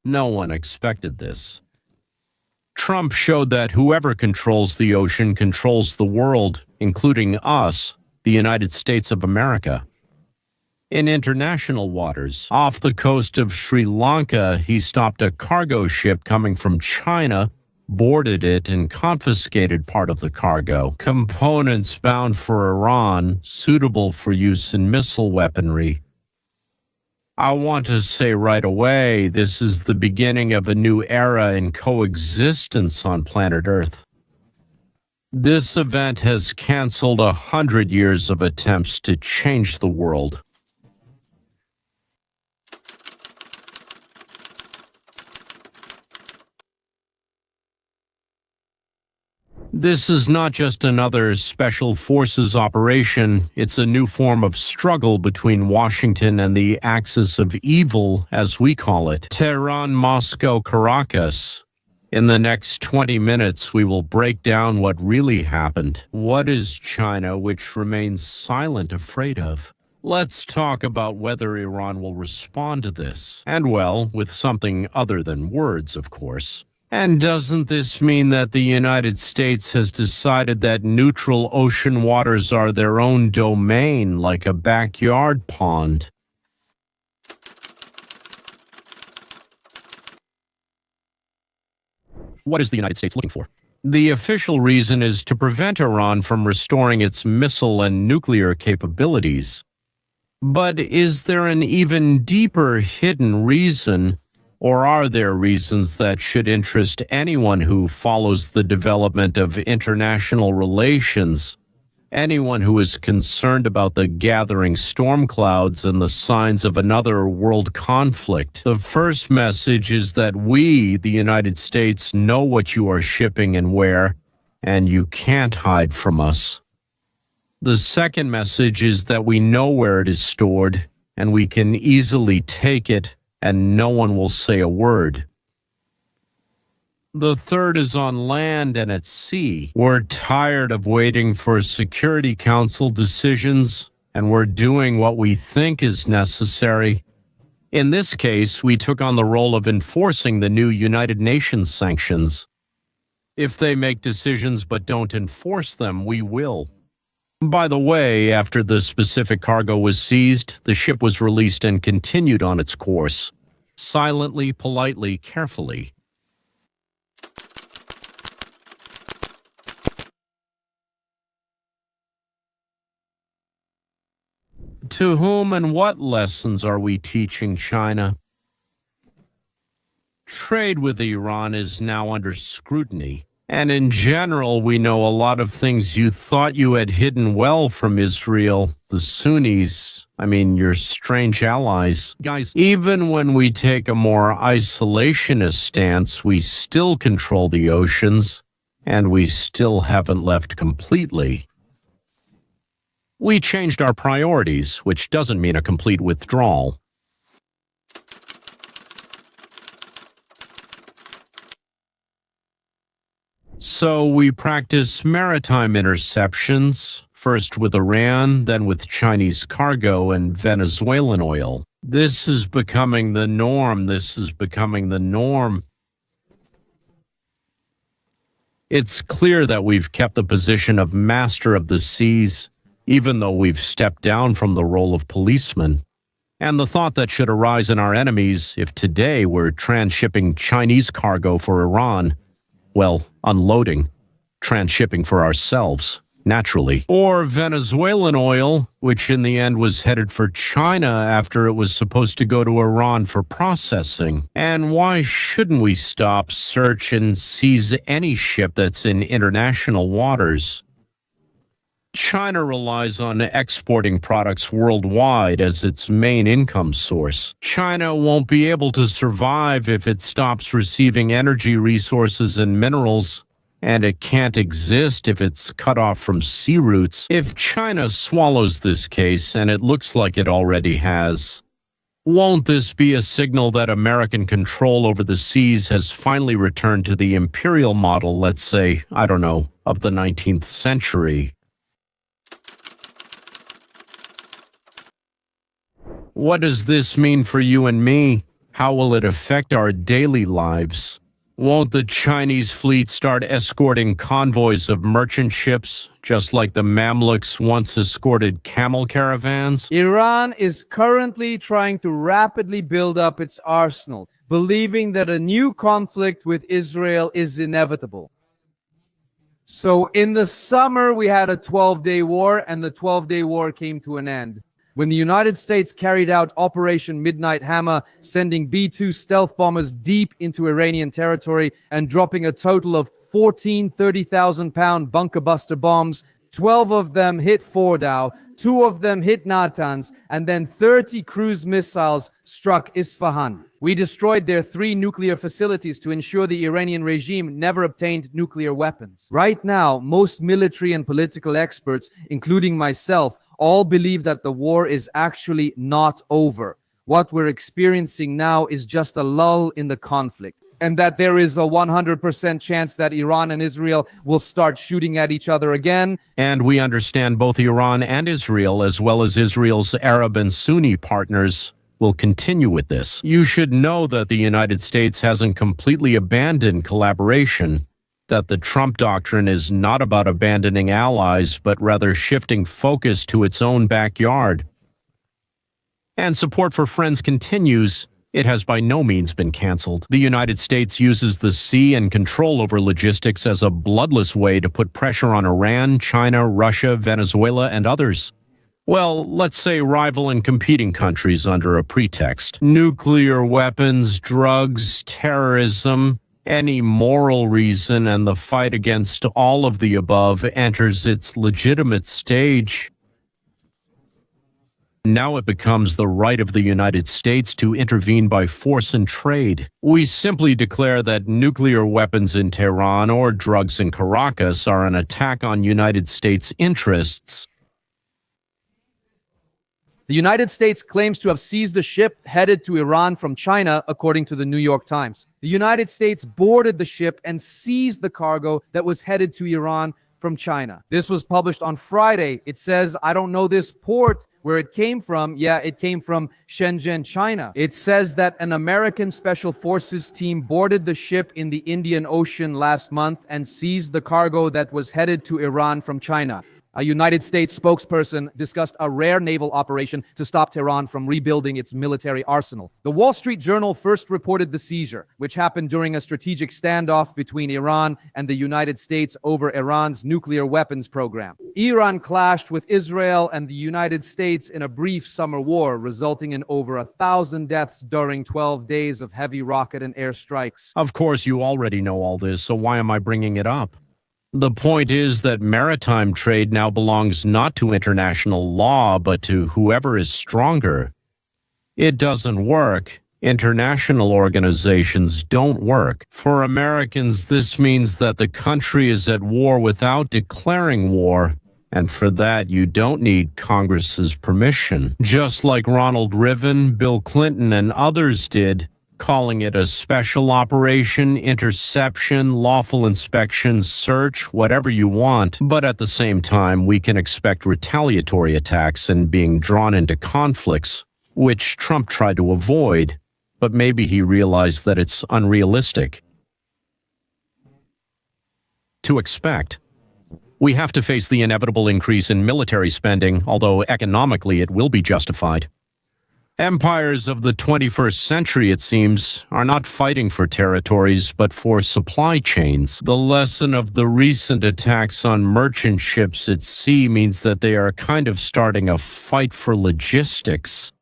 No one expected this. Trump showed that whoever controls the ocean controls the world, including us, the United States of America. In international waters, off the coast of Sri Lanka, he stopped a cargo ship coming from China, boarded it, and confiscated part of the cargo. Components bound for Iran, suitable for use in missile weaponry. I want to say right away, this is the beginning of a new era in coexistence on planet Earth. This event has canceled 100 years of attempts to change the world. This is not just another special forces operation, it's a new form of struggle between Washington and the axis of evil, as we call it, Tehran, Moscow, Caracas. In the next 20 minutes, we will break down what really happened. What is China, which remains silent, afraid of? Let's talk about whether Iran will respond to this. And well, with something other than words, of course. And doesn't this mean that the United States has decided that neutral ocean waters are their own domain, like a backyard pond? What is the United States looking for? The official reason is to prevent Iran from restoring its missile and nuclear capabilities. But is there an even deeper hidden reason? Or are there reasons that should interest anyone who follows the development of international relations? Anyone who is concerned about the gathering storm clouds and the signs of another world conflict? The first message is that we, the United States, know what you are shipping and where, and you can't hide from us. The second message is that we know where it is stored, and we can easily take it, and no one will say a word. The third is on land and at sea. We're tired of waiting for Security Council decisions, and we're doing what we think is necessary. In this case, we took on the role of enforcing the new United Nations sanctions. If they make decisions but don't enforce them, we will. By the way, after the specific cargo was seized, the ship was released and continued on its course. Silently, politely, carefully. To whom and what lessons are we teaching China? Trade with Iran is now under scrutiny. And in general, we know a lot of things you thought you had hidden well from Israel, the Sunnis, your strange allies. Guys, even when we take a more isolationist stance, we still control the oceans, and we still haven't left completely. We changed our priorities, which doesn't mean a complete withdrawal. So we practice maritime interceptions, first with Iran, then with Chinese cargo and Venezuelan oil. This is becoming the norm. It's clear that we've kept the position of master of the seas, even though we've stepped down from the role of policeman. And the thought that should arise in our enemies if today we're transshipping Chinese cargo for Iran, well, unloading, transshipping for ourselves, naturally. Or Venezuelan oil, which in the end was headed for China after it was supposed to go to Iran for processing. And why shouldn't we stop, search, and seize any ship that's in international waters? China relies on exporting products worldwide as its main income source. China won't be able to survive if it stops receiving energy resources and minerals, and it can't exist if it's cut off from sea routes. If China swallows this case, and it looks like it already has, won't this be a signal that American control over the seas has finally returned to the imperial model, let's say, of the 19th century? What does this mean for you and me? How will it affect our daily lives? Won't the Chinese fleet start escorting convoys of merchant ships, just like the Mamluks once escorted camel caravans? Iran is currently trying to rapidly build up its arsenal, believing that a new conflict with Israel is inevitable. So in the summer, we had a 12-day war, and the 12-day war came to an end when the United States carried out Operation Midnight Hammer, sending B-2 stealth bombers deep into Iranian territory and dropping a total of 14 30,000-pound bunker buster bombs. 12 of them hit Fordow, 2 of them hit Natanz, and then 30 cruise missiles struck Isfahan. We destroyed their 3 nuclear facilities to ensure the Iranian regime never obtained nuclear weapons. Right now, most military and political experts, including myself, all believe that the war is actually not over. What we're experiencing now is just a lull in the conflict, and that there is a 100% chance that Iran and Israel will start shooting at each other again. And we understand both Iran and Israel, as well as Israel's Arab and Sunni partners, will continue with this. You should know that the United States hasn't completely abandoned collaboration, that the Trump doctrine is not about abandoning allies, but rather shifting focus to its own backyard. And support for friends continues. It has by no means been canceled. The United States uses the sea and control over logistics as a bloodless way to put pressure on Iran, China, Russia, Venezuela, and others. Well, let's say rival and competing countries under a pretext. Nuclear weapons, drugs, terrorism, any moral reason, and the fight against all of the above enters its legitimate stage. Now it becomes the right of the United States to intervene by force and trade. We simply declare that nuclear weapons in Tehran or drugs in Caracas are an attack on United States interests. The United States claims to have seized a ship headed to Iran from China, according to the New York Times. The United States boarded the ship and seized the cargo that was headed to Iran from China. This was published on Friday. It says, I don't know this port where it came from. Yeah, it came from Shenzhen, China. It says that an American Special Forces team boarded the ship in the Indian Ocean last month and seized the cargo that was headed to Iran from China. A United States spokesperson discussed a rare naval operation to stop Tehran from rebuilding its military arsenal. The Wall Street Journal first reported the seizure, which happened during a strategic standoff between Iran and the United States over Iran's nuclear weapons program. Iran clashed with Israel and the United States in a brief summer war, resulting in over 1,000 deaths during 12 days of heavy rocket and air strikes. Of course, you already know all this, so why am I bringing it up? The point is that maritime trade now belongs not to international law, but to whoever is stronger. It doesn't work. International organizations don't work. For Americans, this means that the country is at war without declaring war, and for that you don't need Congress's permission. Just like Ronald Reagan, Bill Clinton, and others did, calling it a special operation, interception, lawful inspection, search, whatever you want. But at the same time, we can expect retaliatory attacks and being drawn into conflicts, which Trump tried to avoid, but maybe he realized that it's unrealistic to expect. We have to face the inevitable increase in military spending, although economically it will be justified. Empires of the 21st century, it seems, are not fighting for territories, but for supply chains. The lesson of the recent attacks on merchant ships at sea means that they are kind of starting a fight for logistics.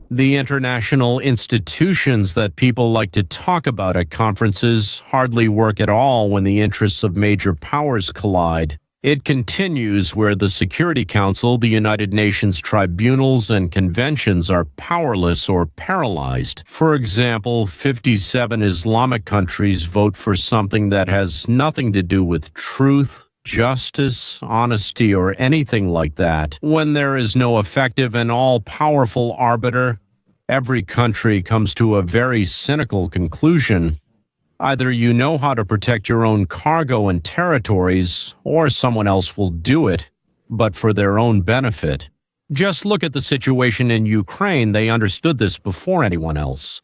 The international institutions that people like to talk about at conferences hardly work at all when the interests of major powers collide. It continues where the Security Council, the United Nations tribunals, and conventions are powerless or paralyzed. For example, 57 Islamic countries vote for something that has nothing to do with truth, justice, honesty, or anything like that. When there is no effective and all-powerful arbiter, every country comes to a very cynical conclusion. Either you know how to protect your own cargo and territories, or someone else will do it, but for their own benefit. Just look at the situation in Ukraine. They understood this before anyone else.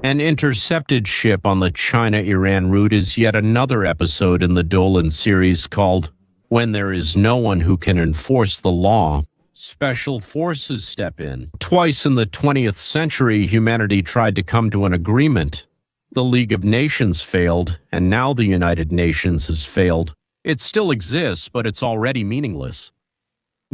An intercepted ship on the China-Iran route is yet another episode in the Dolan series called When There Is No One Who Can Enforce the Law, Special Forces Step In. Twice in the 20th century, humanity tried to come to an agreement. The League of Nations failed, and now the United Nations has failed. It still exists, but it's already meaningless.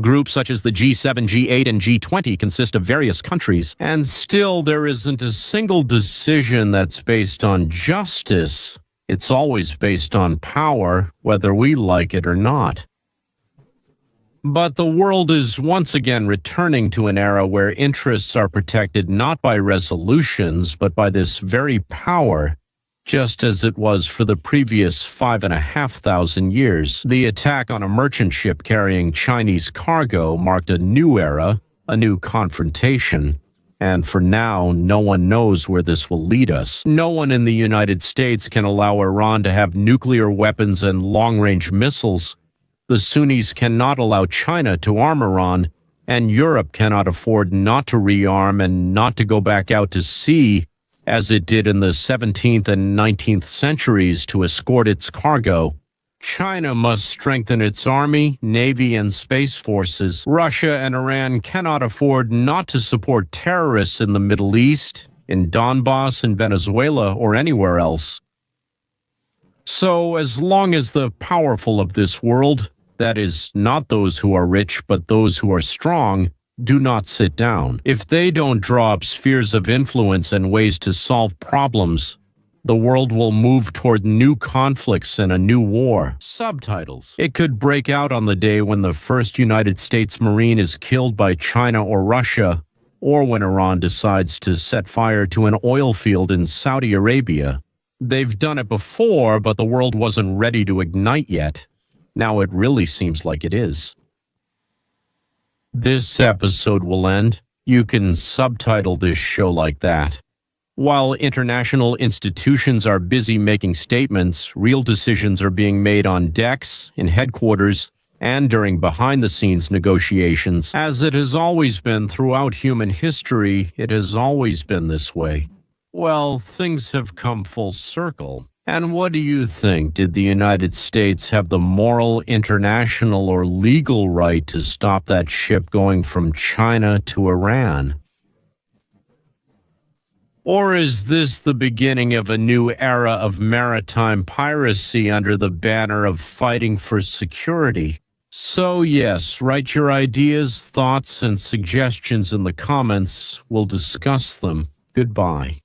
Groups such as the G7, G8, and G20 consist of various countries, and still there isn't a single decision that's based on justice. It's always based on power, whether we like it or not. But the world is once again returning to an era where interests are protected not by resolutions, but by this very power, just as it was for the previous 5,500 years. The attack on a merchant ship carrying Chinese cargo marked a new era, a new confrontation. And for now, no one knows where this will lead us. No one in the United States can allow Iran to have nuclear weapons and long-range missiles. The Sunnis cannot allow China to arm Iran, and Europe cannot afford not to rearm and not to go back out to sea as it did in the 17th and 19th centuries to escort its cargo. China must strengthen its army, navy, and space forces. Russia and Iran cannot afford not to support terrorists in the Middle East, in Donbass, in Venezuela, or anywhere else. So, as long as the powerful of this world, that is, not those who are rich, but those who are strong, do not sit down. If they don't draw up spheres of influence and ways to solve problems, the world will move toward new conflicts and a new war. Subtitles. It could break out on the day when the first United States Marine is killed by China or Russia, or when Iran decides to set fire to an oil field in Saudi Arabia. They've done it before, but the world wasn't ready to ignite yet. Now it really seems like it is. This episode will end. You can subtitle this show like that. While international institutions are busy making statements, real decisions are being made on decks, in headquarters, and during behind-the-scenes negotiations. As it has always been throughout human history, it has always been this way. Well, things have come full circle. And what do you think? Did the United States have the moral, international, or legal right to stop that ship going from China to Iran? Or is this the beginning of a new era of maritime piracy under the banner of fighting for security? So yes, write your ideas, thoughts, and suggestions in the comments. We'll discuss them. Goodbye.